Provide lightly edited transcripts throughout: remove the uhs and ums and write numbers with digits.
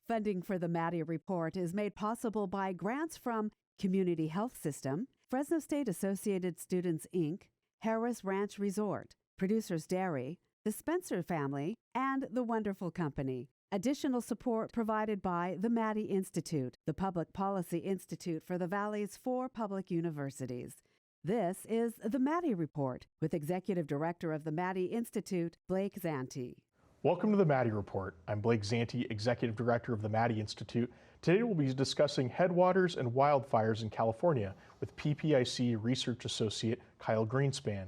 Funding for the Maddy Report is made possible by grants from Community Health System, Fresno State Associated Students, Inc., Harris Ranch Resort, Producers Dairy, the Spencer Family, and The Wonderful Company. Additional support provided by the Maddy Institute, the Public Policy Institute for the Valley's 4 public universities. This is the Maddy Report with Executive Director of the Maddy Institute, Blake Zanti. Welcome to the Maddy Report. I'm Blake Zanti, Executive Director of the Maddy Institute. Today we'll be discussing headwaters and wildfires in California with PPIC Research Associate Kyle Greenspan.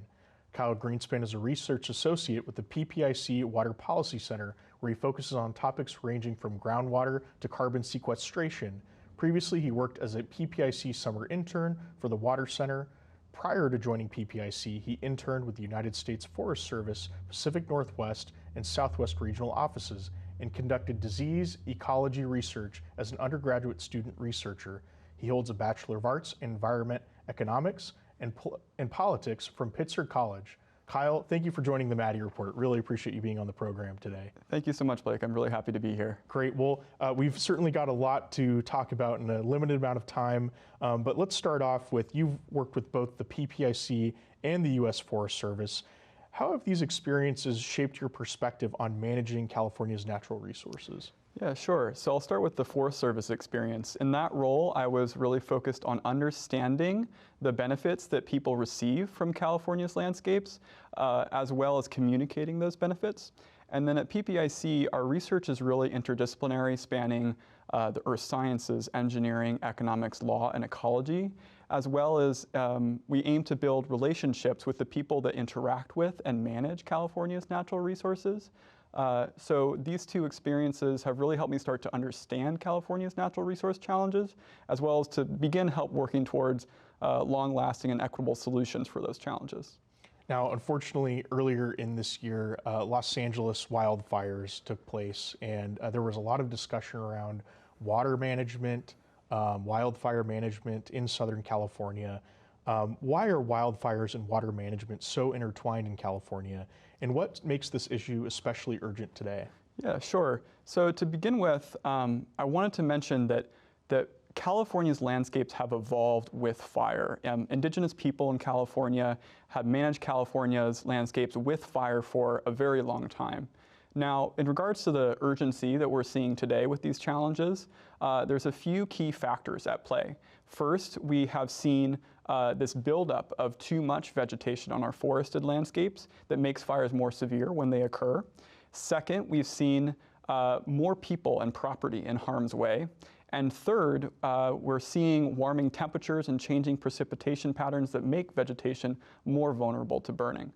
Kyle Greenspan is a Research Associate with the PPIC Water Policy Center, where he focuses on topics ranging from groundwater to carbon sequestration. Previously, he worked as a PPIC summer intern for the Water Center. Prior to joining PPIC, he interned with the United States Forest Service, Pacific Northwest and Southwest regional offices, and conducted disease ecology research as an undergraduate student researcher. He holds a Bachelor of Arts in Environment Economics and Politics from Pitzer College. Kyle, thank you for joining the Maddy Report. Really appreciate you being on the program today. Thank you so much, Blake. I'm really happy to be here. Great. Well, we've certainly got a lot to talk about in a limited amount of time, but let's start off with, you've worked with both the PPIC and the U.S. Forest Service. How have these experiences shaped your perspective on managing California's natural resources? Yeah, sure. So I'll start with the Forest Service experience. In that role, I was really focused on understanding the benefits that people receive from California's landscapes, as well as communicating those benefits. And then at PPIC, our research is really interdisciplinary, spanning the earth sciences, engineering, economics, law, and ecology, as well as we aim to build relationships with the people that interact with and manage California's natural resources. So these two experiences have really helped me start to understand California's natural resource challenges, as well as to begin help working towards long-lasting and equitable solutions for those challenges. Now, unfortunately, earlier in this year, Los Angeles wildfires took place, and there was a lot of discussion around water management, wildfire management in Southern California. Why are wildfires and water management so intertwined in California, and what makes this issue especially urgent today? Yeah, sure. So to begin with, I wanted to mention that California's landscapes have evolved with fire. Indigenous people in California have managed California's landscapes with fire for a very long time. Now, in regards to the urgency that we're seeing today with these challenges, there's a few key factors at play. First, we have seen this buildup of too much vegetation on our forested landscapes that makes fires more severe when they occur. Second, we've seen more people and property in harm's way. And third, we're seeing warming temperatures and changing precipitation patterns that make vegetation more vulnerable to burning.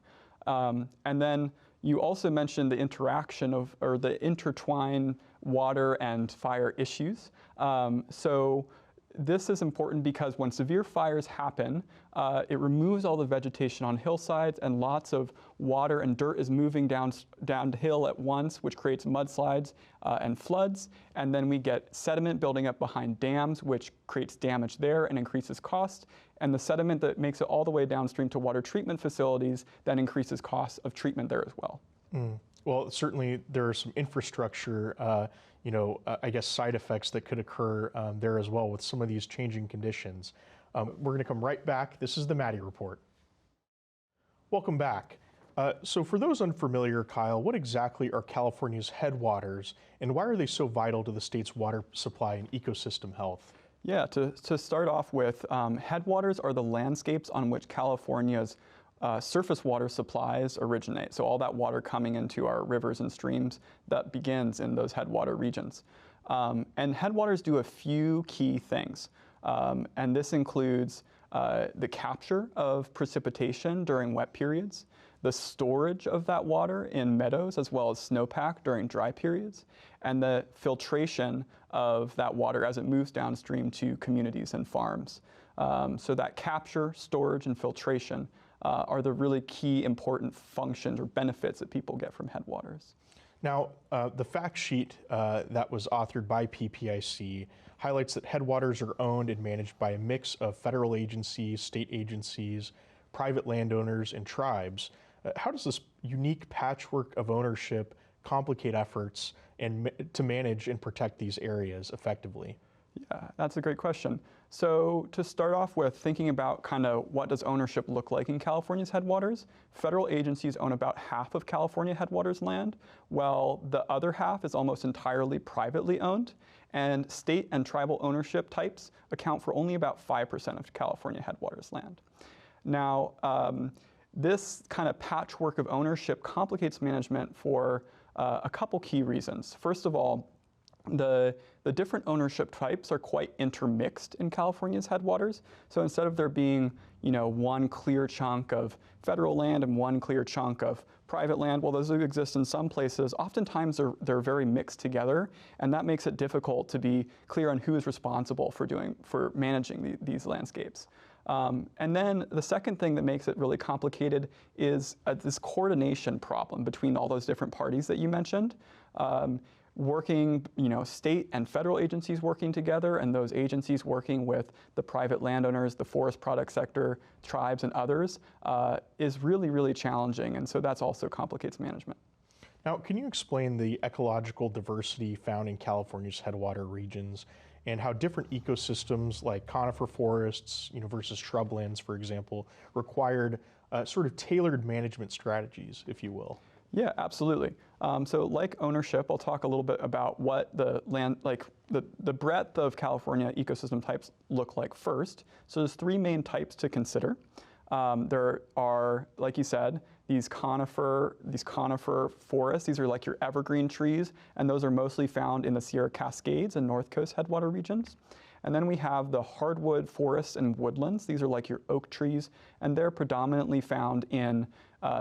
And then you also mentioned the interaction of, or the intertwined water and fire issues. So this is important because when severe fires happen, it removes all the vegetation on hillsides, and lots of water and dirt is moving downhill at once, which creates mudslides and floods. And then we get sediment building up behind dams, which creates damage there and increases cost. And the sediment that makes it all the way downstream to water treatment facilities then increases costs of treatment there as well. Well, certainly there are some infrastructure, I guess side effects that could occur there as well with some of these changing conditions. We're going to come right back. This is the Maddy Report. Welcome back. So for those unfamiliar, Kyle, what exactly are California's headwaters, and why are they so vital to the state's water supply and ecosystem health? Yeah, to start off with, headwaters are the landscapes on which California's surface water supplies originate. So all that water coming into our rivers and streams, that begins in those headwater regions. And headwaters do a few key things. And this includes the capture of precipitation during wet periods, the storage of that water in meadows as well as snowpack during dry periods, and the filtration of that water as it moves downstream to communities and farms. So that capture, storage, and filtration are the really key important functions or benefits that people get from headwaters. Now, the fact sheet that was authored by PPIC highlights that headwaters are owned and managed by a mix of federal agencies, state agencies, private landowners, and tribes. How does this unique patchwork of ownership complicate efforts and to manage and protect these areas effectively? Yeah, that's a great question. So to start off with, thinking about kind of what does ownership look like in California's headwaters, federal agencies own about half of California headwaters land, while the other half is almost entirely privately owned, and state and tribal ownership types account for only about 5% of California headwaters land. Now, this kind of patchwork of ownership complicates management for a couple key reasons. First of all, the different ownership types are quite intermixed in California's headwaters. So instead of there being, one clear chunk of federal land and one clear chunk of private land, well, those exist in some places. Oftentimes they're very mixed together, and that makes it difficult to be clear on who is responsible for managing these landscapes. And then the second thing that makes it really complicated is this coordination problem between all those different parties that you mentioned. Working, state and federal agencies working together, and those agencies working with the private landowners, the forest product sector, tribes, and others is really, really challenging, and so that also complicates management. Now, can you explain the ecological diversity found in California's headwater regions and how different ecosystems like conifer forests, versus shrublands, for example, required sort of tailored management strategies, if you will? Yeah, absolutely. So like ownership, I'll talk a little bit about what the breadth of California ecosystem types look like first. So there's three main types to consider. There are, like you said, these conifer forests. These are like your evergreen trees, and those are mostly found in the Sierra Cascades and North Coast headwater regions. And then we have the hardwood forests and woodlands. These are like your oak trees, and they're predominantly found in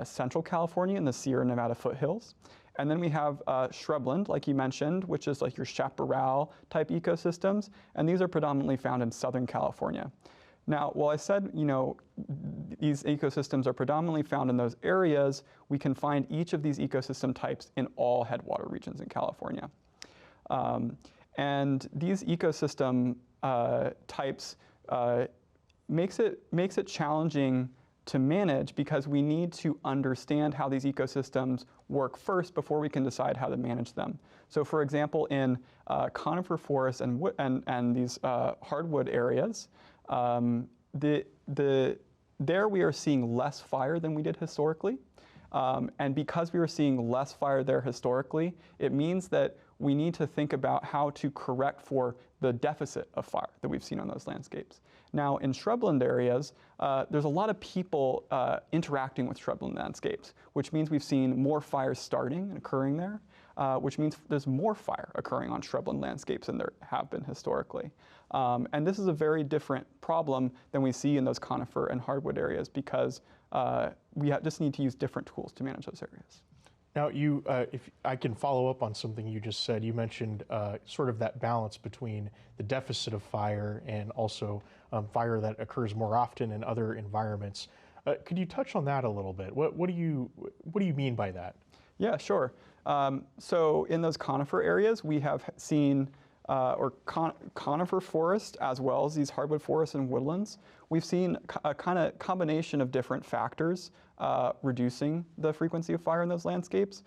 Central California in the Sierra Nevada foothills. And then we have shrubland, like you mentioned, which is like your chaparral type ecosystems, and these are predominantly found in Southern California. Now, while I said, these ecosystems are predominantly found in those areas, we can find each of these ecosystem types in all headwater regions in California. And these ecosystem types makes it challenging to manage because we need to understand how these ecosystems work first before we can decide how to manage them. So for example, in conifer forests and these hardwood areas, there we are seeing less fire than we did historically. And because we were seeing less fire there historically, it means that we need to think about how to correct for the deficit of fire that we've seen on those landscapes. Now, in shrubland areas, there's a lot of people interacting with shrubland landscapes, which means we've seen more fires starting and occurring there, which means there's more fire occurring on shrubland landscapes than there have been historically. And this is a very different problem than we see in those conifer and hardwood areas because we just need to use different tools to manage those areas. Now, if I can follow up on something you just said, you mentioned sort of that balance between the deficit of fire and also fire that occurs more often in other environments. Could you touch on that a little bit? What do you mean by that? Yeah, sure. So in those conifer areas, we have seen conifer forest as well as these hardwood forests and woodlands. We've seen a kind of combination of different factors reducing the frequency of fire in those landscapes.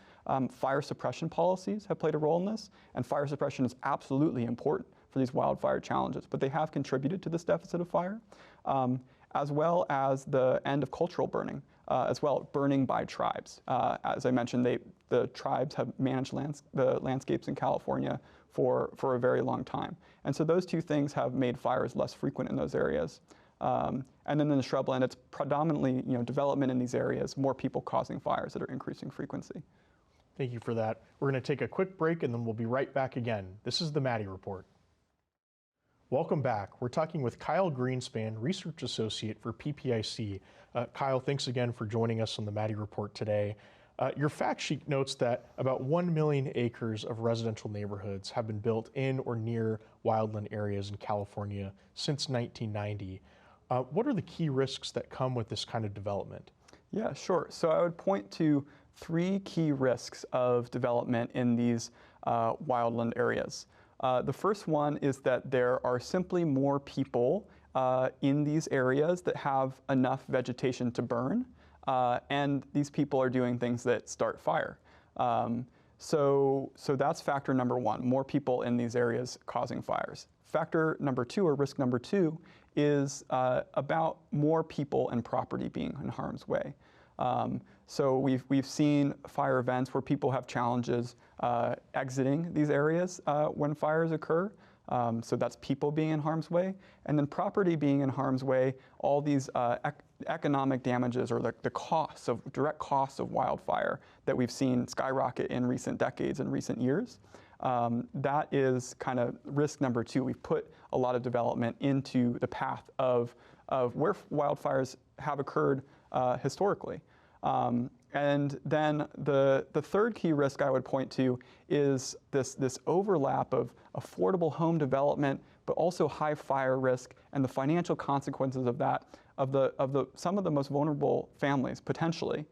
Fire suppression policies have played a role in this, and fire suppression is absolutely important for these wildfire challenges, but they have contributed to this deficit of fire, as well as the end of cultural burning, as well, burning by tribes. As I mentioned, the tribes have managed the landscapes in California for a very long time. And so those two things have made fires less frequent in those areas. And then in the shrubland, it's predominantly development in these areas, more people causing fires that are increasing frequency. Thank you for that. We're going to take a quick break and then we'll be right back again. This is the Maddy Report. Welcome back. We're talking with Kyle Greenspan, Research Associate for PPIC. Kyle, thanks again for joining us on the Maddy Report today. Your fact sheet notes that about 1 million acres of residential neighborhoods have been built in or near wildland areas in California since 1990. What are the key risks that come with this kind of development? Yeah, sure. So I would point to three key risks of development in these wildland areas. The first one is that there are simply more people in these areas that have enough vegetation to burn, and these people are doing things that start fire. So that's factor number one, more people in these areas causing fires. Factor number two, or risk number two, is about more people and property being in harm's way. So we've seen fire events where people have challenges exiting these areas when fires occur. So that's people being in harm's way. And then property being in harm's way, all these economic damages, or the costs of, direct costs of wildfire that we've seen skyrocket in recent decades and recent years. That is kind of risk number two. We've put a lot of development into the path of where wildfires have occurred historically. And then the third key risk I would point to is this overlap of affordable home development, but also high fire risk and the financial consequences of that, of some of the most vulnerable families potentially,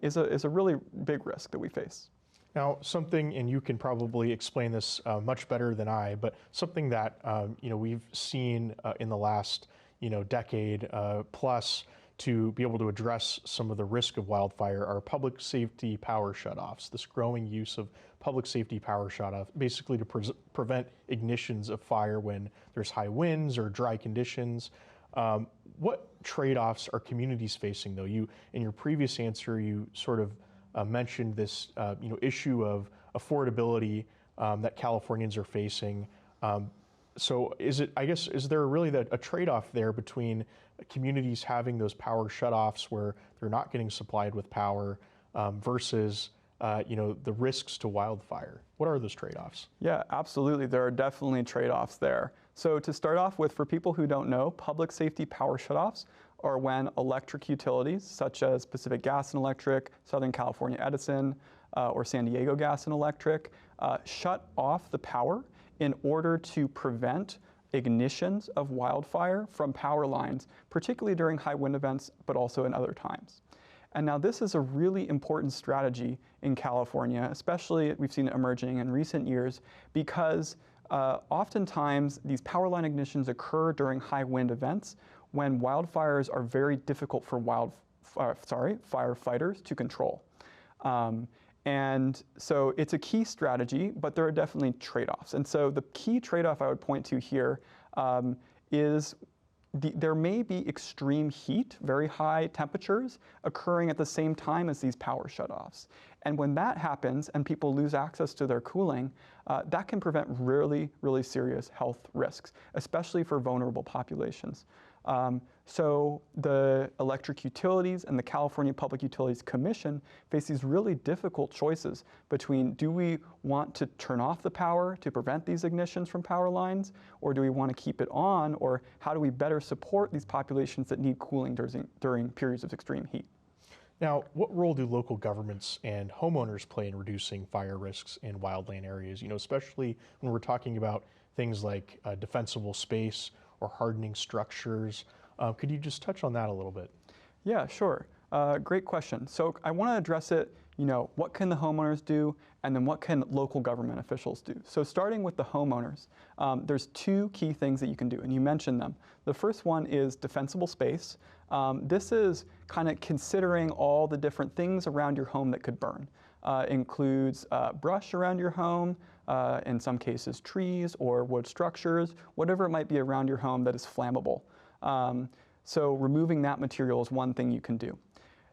is a really big risk that we face. Now, something, and you can probably explain this much better than I, but something that we've seen in the last decade plus to be able to address some of the risk of wildfire are public safety power shutoffs. This growing use of public safety power shutoff, basically to prevent ignitions of fire when there's high winds or dry conditions. What trade-offs are communities facing, though? You, in your previous answer, you sort of mentioned this issue of affordability that Californians are facing. So is there really a trade-off there between communities having those power shutoffs where they're not getting supplied with power versus the risks to wildfire? What are those trade-offs? Yeah, absolutely. There are definitely trade-offs there. So to start off with, for people who don't know, public safety power shutoffs are when electric utilities, such as Pacific Gas and Electric, Southern California Edison, or San Diego Gas and Electric, shut off the power in order to prevent ignitions of wildfire from power lines, particularly during high wind events, but also in other times. And now this is a really important strategy in California, especially we've seen it emerging in recent years, because oftentimes these power line ignitions occur during high wind events when wildfires are very difficult for firefighters to control. And so it's a key strategy, but there are definitely trade-offs. And so the key trade-off I would point to here is there may be extreme heat, very high temperatures, occurring at the same time as these power shutoffs. And when that happens and people lose access to their cooling, that can prevent really, really serious health risks, especially for vulnerable populations. So the electric utilities and the California Public Utilities Commission face these really difficult choices between, do we want to turn off the power to prevent these ignitions from power lines, or do we want to keep it on, or how do we better support these populations that need cooling during periods of extreme heat? Now, what role do local governments and homeowners play in reducing fire risks in wildland areas, especially when we're talking about things like defensible space or hardening structures? Could you just touch on that a little bit? Yeah, sure. Great question. So I want to address it, what can the homeowners do, and then what can local government officials do? So starting with the homeowners, there's two key things that you can do, and you mentioned them. The first one is defensible space. This is kind of considering all the different things around your home that could burn. Includes brush around your home, in some cases trees or wood structures, whatever it might be around your home that is flammable. So removing that material is one thing you can do.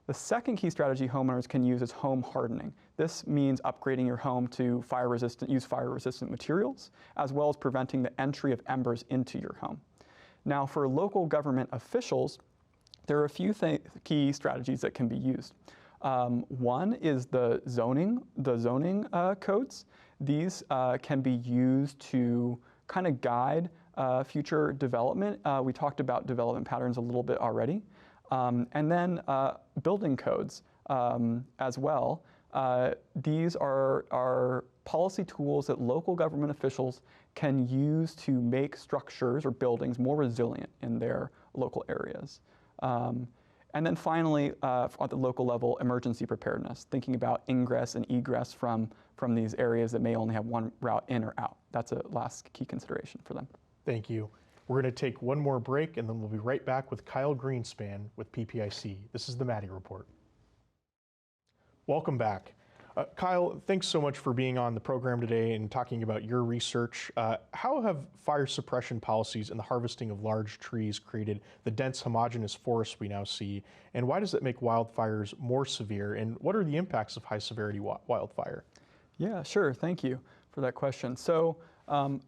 The second key strategy homeowners can use is home hardening. This means upgrading your home to use fire-resistant materials, as well as preventing the entry of embers into your home. Now, for local government officials, there are a few key strategies that can be used. One is the zoning codes. These can be used to kind of guide future development. We talked about development patterns a little bit already. And then building codes as well. These are policy tools that local government officials can use to make structures or buildings more resilient in their local areas. And then finally, at the local level, emergency preparedness, thinking about ingress and egress from these areas that may only have one route in or out. That's a last key consideration for them. Thank you. We're going to take one more break, and then we'll be right back with Kyle Greenspan with PPIC. This is the Maddy Report. Welcome back. Kyle, thanks so much for being on the program today and talking about your research. How have fire suppression policies and the harvesting of large trees created the dense homogeneous forests we now see? And why does it make wildfires more severe? And what are the impacts of high-severity wildfire? Yeah, sure. Thank you for that question. So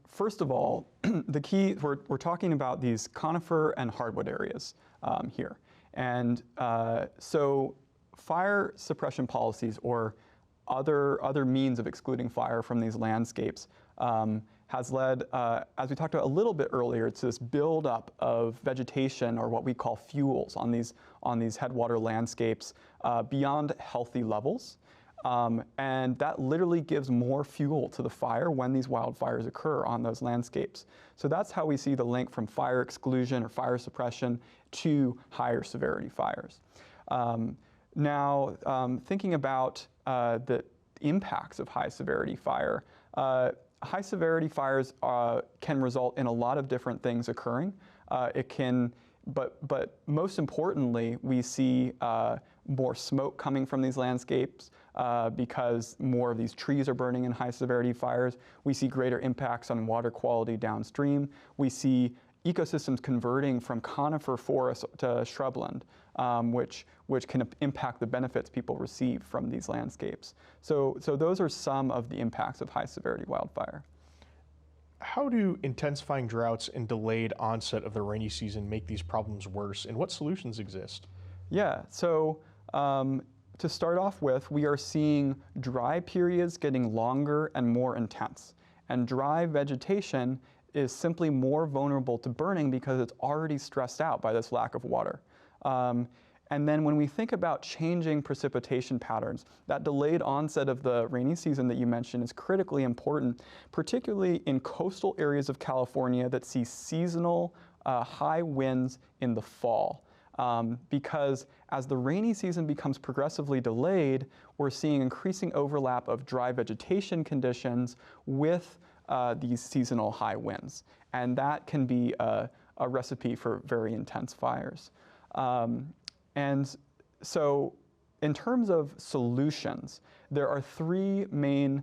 first of all, the key, we're talking about these conifer and hardwood areas here. And so fire suppression policies or other means of excluding fire from these landscapes has led, as we talked about a little bit earlier, to this buildup of vegetation or what we call fuels on these headwater landscapes beyond healthy levels. And that literally gives more fuel to the fire when these wildfires occur on those landscapes. So that's how we see the link from fire exclusion or fire suppression to higher severity fires. Now, thinking about the impacts of high severity fire, high severity fires can result in a lot of different things occurring. But most importantly, we see more smoke coming from these landscapes because more of these trees are burning in high severity fires. We see greater impacts on water quality downstream. We see ecosystems converting from conifer forest to shrubland, which can impact the benefits people receive from these landscapes. So those are some of the impacts of high severity wildfire. How do intensifying droughts and delayed onset of the rainy season make these problems worse, and what solutions exist? Yeah, so to start off with, we are seeing dry periods getting longer and more intense. And dry vegetation is simply more vulnerable to burning because it's already stressed out by this lack of water. And then when we think about changing precipitation patterns, that delayed onset of the rainy season that you mentioned is critically important, particularly in coastal areas of California that see seasonal high winds in the fall. Because as the rainy season becomes progressively delayed, we're seeing increasing overlap of dry vegetation conditions with these seasonal high winds. And that can be a recipe for very intense fires. And so in terms of solutions, there are three main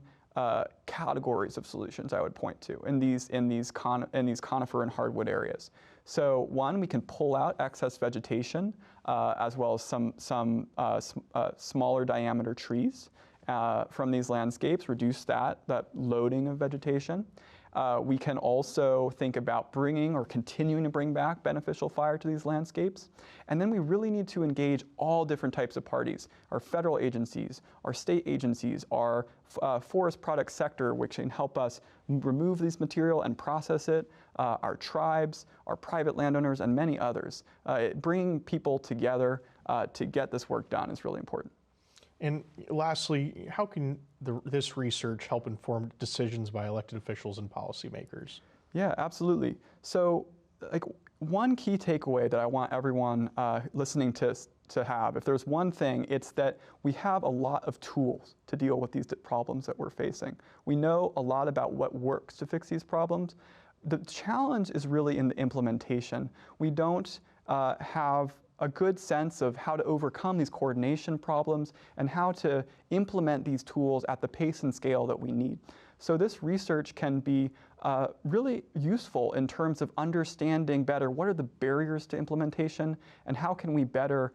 categories of solutions I would point to in these conifer and hardwood areas. So one, we can pull out excess vegetation as well as some smaller diameter trees from these landscapes, reduce that loading of vegetation. We can also think about bringing or continuing to bring back beneficial fire to these landscapes. And then we really need to engage all different types of parties, our federal agencies, our state agencies, our forest product sector, which can help us remove this material and process it, our tribes, our private landowners, and many others. Bringing people together to get this work done is really important. And lastly, how can this research help inform decisions by elected officials and policymakers? Yeah, absolutely. So, one key takeaway that I want everyone listening to have, if there's one thing, it's that we have a lot of tools to deal with these problems that we're facing. We know a lot about what works to fix these problems. The challenge is really in the implementation. We don't have a good sense of how to overcome these coordination problems and how to implement these tools at the pace and scale that we need. So this research can be really useful in terms of understanding better what are the barriers to implementation and how can we better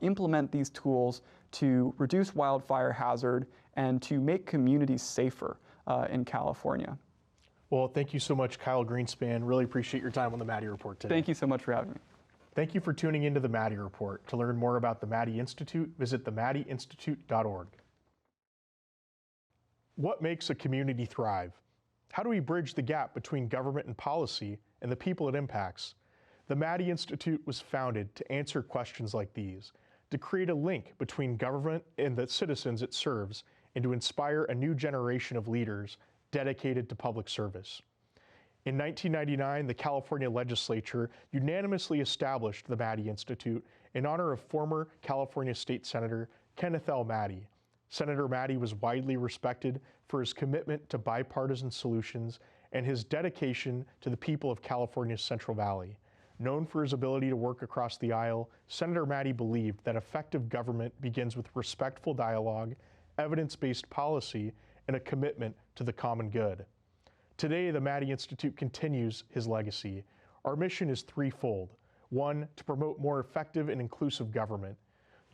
implement these tools to reduce wildfire hazard and to make communities safer in California. Well, thank you so much, Kyle Greenspan. Really appreciate your time on the Maddy Report today. Thank you so much for having me. Thank you for tuning into the Maddy Report. To learn more about the Maddy Institute, visit themaddyinstitute.org. What makes a community thrive? How do we bridge the gap between government and policy and the people it impacts? The Maddy Institute was founded to answer questions like these, to create a link between government and the citizens it serves, and to inspire a new generation of leaders dedicated to public service. In 1999, the California legislature unanimously established the Maddy Institute in honor of former California State Senator Kenneth L. Maddy. Senator Maddy was widely respected for his commitment to bipartisan solutions and his dedication to the people of California's Central Valley. Known for his ability to work across the aisle, Senator Maddy believed that effective government begins with respectful dialogue, evidence-based policy, and a commitment to the common good. Today, the Maddy Institute continues his legacy. Our mission is threefold. 1, to promote more effective and inclusive government.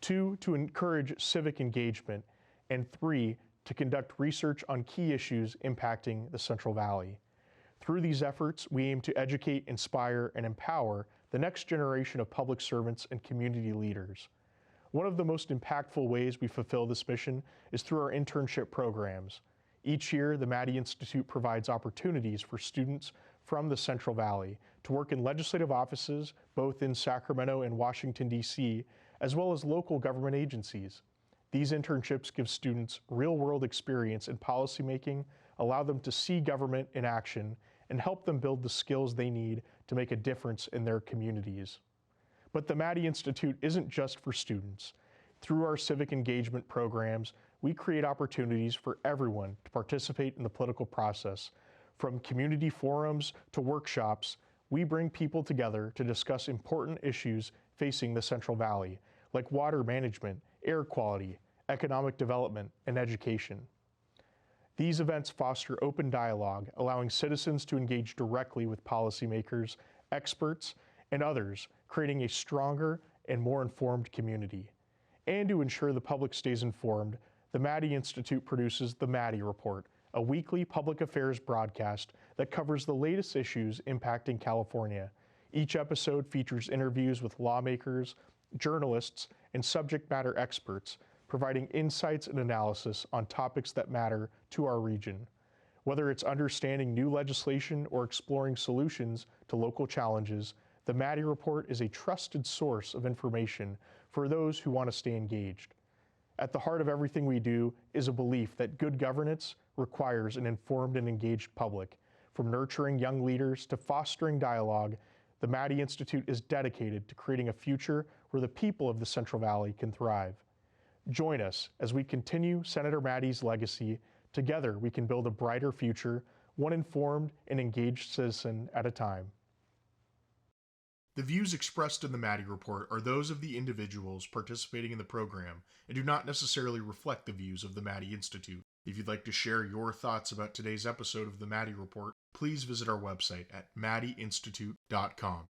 2, to encourage civic engagement. And 3, to conduct research on key issues impacting the Central Valley. Through these efforts, we aim to educate, inspire, and empower the next generation of public servants and community leaders. One of the most impactful ways we fulfill this mission is through our internship programs. Each year, the Maddy Institute provides opportunities for students from the Central Valley to work in legislative offices, both in Sacramento and Washington, D.C., as well as local government agencies. These internships give students real-world experience in policymaking, allow them to see government in action, and help them build the skills they need to make a difference in their communities. But the Maddy Institute isn't just for students. Through our civic engagement programs, we create opportunities for everyone to participate in the political process. From community forums to workshops, we bring people together to discuss important issues facing the Central Valley, like water management, air quality, economic development, and education. These events foster open dialogue, allowing citizens to engage directly with policymakers, experts, and others, creating a stronger and more informed community. And to ensure the public stays informed, the Maddy Institute produces the Maddy Report, a weekly public affairs broadcast that covers the latest issues impacting California. Each episode features interviews with lawmakers, journalists, and subject matter experts, providing insights and analysis on topics that matter to our region. Whether it's understanding new legislation or exploring solutions to local challenges, the Maddy Report is a trusted source of information for those who want to stay engaged. At the heart of everything we do is a belief that good governance requires an informed and engaged public. From nurturing young leaders to fostering dialogue, the Maddy Institute is dedicated to creating a future where the people of the Central Valley can thrive. Join us as we continue Senator Maddy's legacy. Together, we can build a brighter future, one informed and engaged citizen at a time. The views expressed in the Maddy Report are those of the individuals participating in the program and do not necessarily reflect the views of the Maddy Institute. If you'd like to share your thoughts about today's episode of the Maddy Report, please visit our website at maddyinstitute.com.